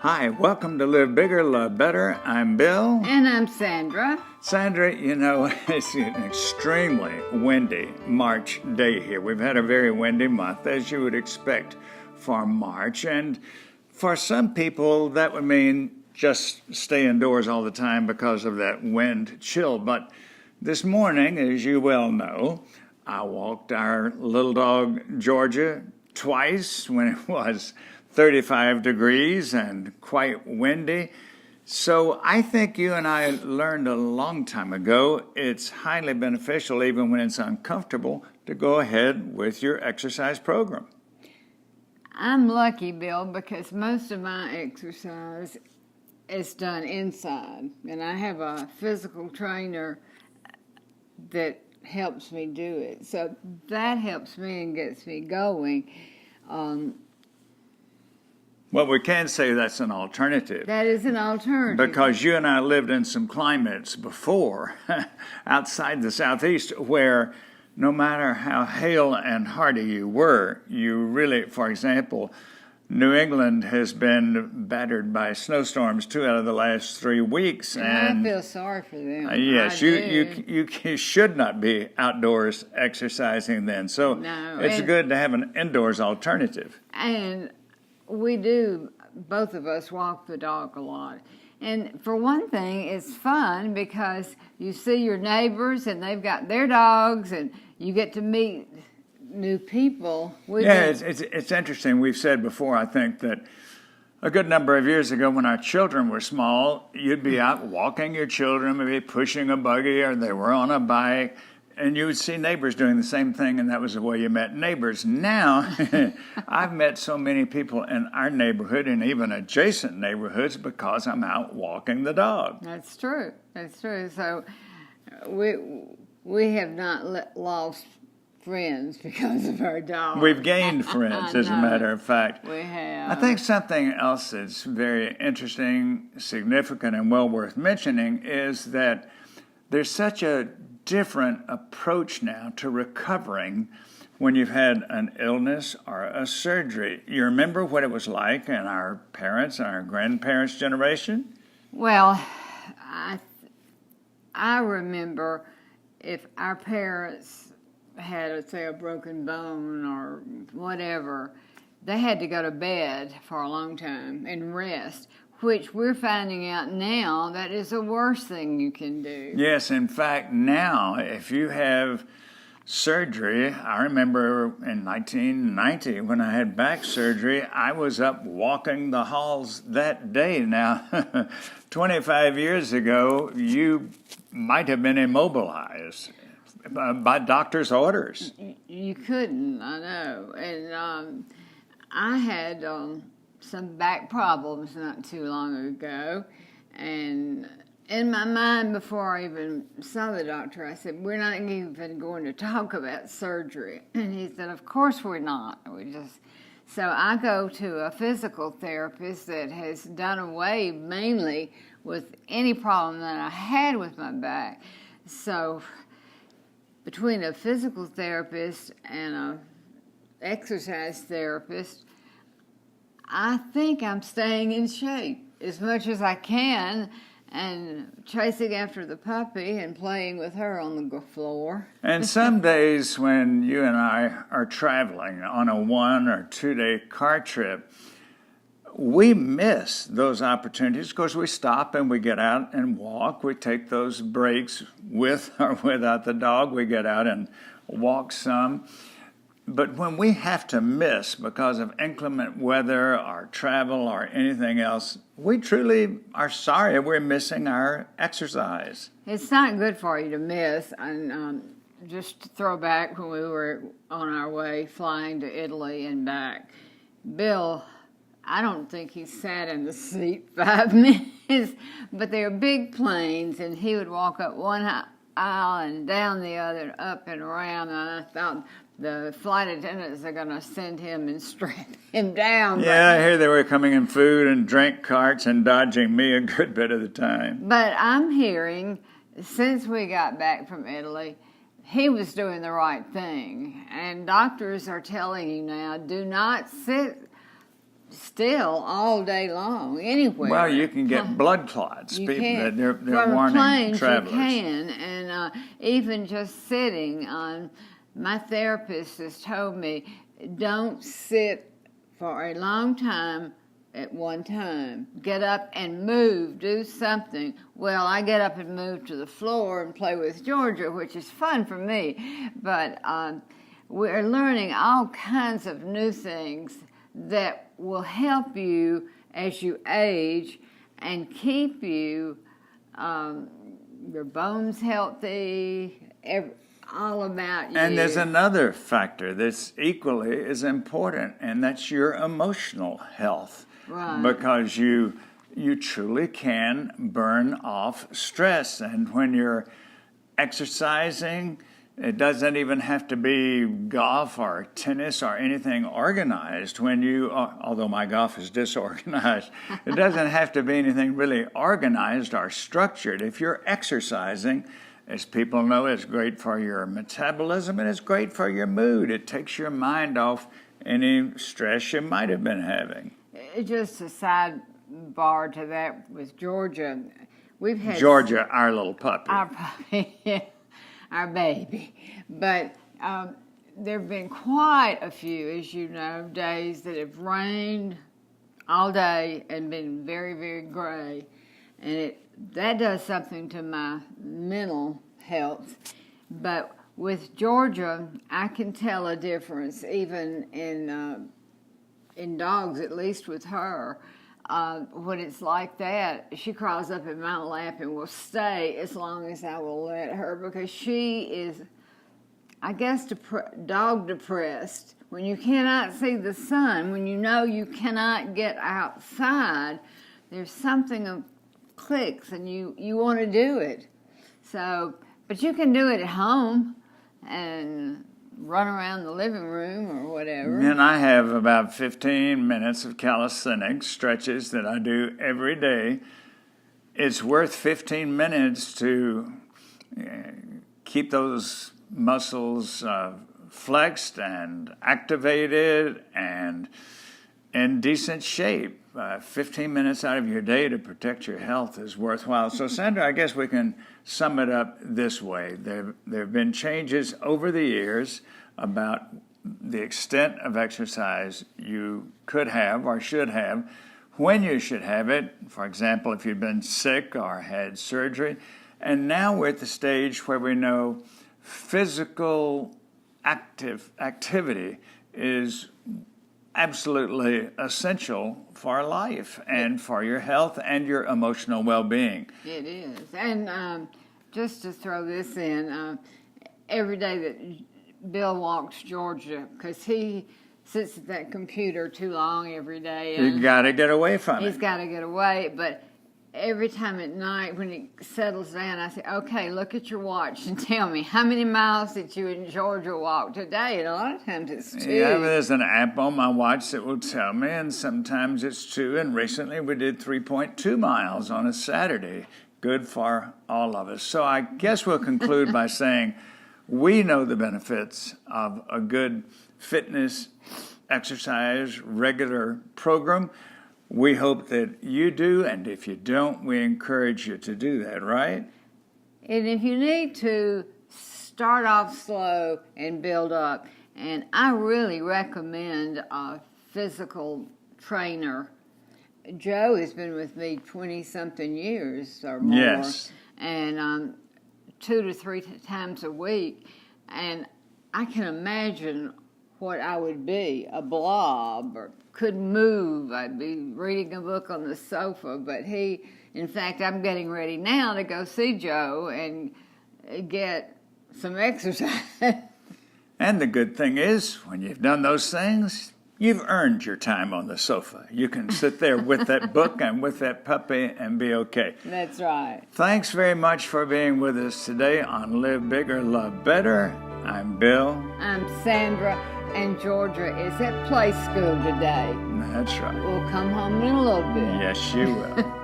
Hi, welcome to Live Bigger, Love Better. I'm Bill. And I'm Sandra. Sandra, it's an extremely windy March day here. We've had a very windy month, as you would expect for March. And for some people, that would mean just stay indoors all the time because of that wind chill. But this morning, as you well know, I walked our little dog, Georgia, twice when it was 35 degrees and quite windy. So I think you and I learned a long time ago it's highly beneficial, even when it's uncomfortable, to go ahead with your exercise program. I'm lucky, Bill, because most of my exercise is done inside. And I have a physical trainer that helps me do it. So that helps me and gets me going. Well, we can say that's an alternative. That is an alternative. Because you and I lived in some climates before, outside the Southeast, where no matter how hale and hardy you were, you really, for example, New England has been battered by snowstorms 2 out of the last 3 weeks. And I feel sorry for them. Yes, you should not be outdoors exercising then. So no, it's good to have an indoors alternative. And we do, both of us walk the dog a lot. And for one thing, it's fun because you see your neighbors and they've got their dogs and you get to meet new people. It's interesting. We've said before, I think, that a good number of years ago when our children were small, you'd be out walking your children, maybe pushing a buggy or they were on a bike, and you would see neighbors doing the same thing, and that was the way you met neighbors. Now, I've met so many people in our neighborhood and even adjacent neighborhoods because I'm out walking the dog. That's true. That's true. So we have not lost friends because of our dog. We've gained friends, as a matter of fact. We have. I think something else that's very interesting, significant, and well worth mentioning is that there's such a different approach now to recovering when you've had an illness or a surgery. You remember what it was like in our parents' and our grandparents' generation? Well, I remember if our parents had, say, a broken bone or whatever, they had to go to bed for a long time and rest, which we're finding out now that is the worst thing you can do. Yes, in fact, now, if you have surgery, I remember in 1990 when I had back surgery, I was up walking the halls that day. Now, 25 years ago, you might have been immobilized by doctor's orders. You couldn't, I know. And I had some back problems not too long ago, and in my mind before I even saw the doctor, I said, we're not even going to talk about surgery. And he said, of course we're not. So I go to a physical therapist that has done away mainly with any problem that I had with my back. So between a physical therapist and an exercise therapist, I think I'm staying in shape as much as I can and chasing after the puppy and playing with her on the floor. And some days when you and I are traveling on a 1 or 2 day car trip, we miss those opportunities because we stop and we get out and walk. We take those breaks with or without the dog. We get out and walk some. But when we have to miss because of inclement weather or travel or anything else, we truly are sorry we're missing our exercise. It's not good for you to miss. And just to throw back when we were on our way flying to Italy and back, Bill, I don't think he sat in the seat 5 minutes, but they were big planes, and he would walk up one aisle and down the other and up and around, and I thought the flight attendants are going to send him and strap him down. Yeah, I hear they were coming in food and drink carts and dodging me a good bit of the time. But I'm hearing, since we got back from Italy, he was doing the right thing. And doctors are telling you now, do not sit still all day long, anywhere. Well, you can get blood clots. You People, can. they're From warning planes, travelers. you can, and even just sitting on. My therapist has told me, don't sit for a long time at one time. Get up and move, do something. Well, I get up and move to the floor and play with Georgia, which is fun for me, but we're learning all kinds of new things that will help you as you age and keep you, your bones healthy, all about you. And there's another factor that's equally as important, and that's your emotional health. Right. Because you truly can burn off stress. And when you're exercising, it doesn't even have to be golf or tennis or anything organized. Although my golf is disorganized, it doesn't have to be anything really organized or structured. If you're exercising, as people know, it's great for your metabolism and it's great for your mood. It takes your mind off any stress you might have been having. Just a sidebar to that with Georgia. We've had Georgia, our little puppy. Our puppy, our baby. But there have been quite a few, as you know, days that have rained all day and been very, very gray. And that does something to my mental health. But with Georgia, I can tell a difference, even in dogs, at least with her. When it's like that, she crawls up in my lap and will stay as long as I will let her, because she is, I guess, dog depressed. When you cannot see the sun, when you know you cannot get outside, there's something that clicks and you want to do it. So, but you can do it at home and run around the living room or whatever. And I have about 15 minutes of calisthenics stretches that I do every day. It's worth 15 minutes to keep those muscles flexed and activated and in decent shape. 15 minutes out of your day to protect your health is worthwhile. So, Sandra, I guess we can sum it up this way. There have been changes over the years about the extent of exercise you could have or should have, when you should have it, for example, if you've been sick or had surgery. And now we're at the stage where we know physical activity is absolutely essential for life and for your health and your emotional well-being. It is. And just to throw this in, every day that Bill walks Georgia, because he sits at that computer too long every day. You got to get away from it. He's got to get away, but every time at night when he settles down, I say, okay, look at your watch and tell me, how many miles did you in Georgia walk today? And a lot of times it's 2. Yeah, but there's an app on my watch that will tell me, and sometimes it's 2. And recently we did 3.2 miles on a Saturday. Good for all of us. So I guess we'll conclude by saying we know the benefits of a good fitness, exercise, regular program. We hope that you do, and if you don't, we encourage you to do that, right? And if you need to, start off slow and build up. And I really recommend a physical trainer. Joe has been with me 20-something years or more. Yes. And 2 to 3 times a week. And I can imagine what I would be, a blob, or couldn't move. I'd be reading a book on the sofa. But in fact, I'm getting ready now to go see Joe and get some exercise. And the good thing is, when you've done those things, you've earned your time on the sofa. You can sit there with that book and with that puppy and be okay. That's right. Thanks very much for being with us today on Live Bigger, Love Better. I'm Bill. I'm Sandra, and Georgia is at play school today. That's right. We'll come home in a little bit. Yes, you will.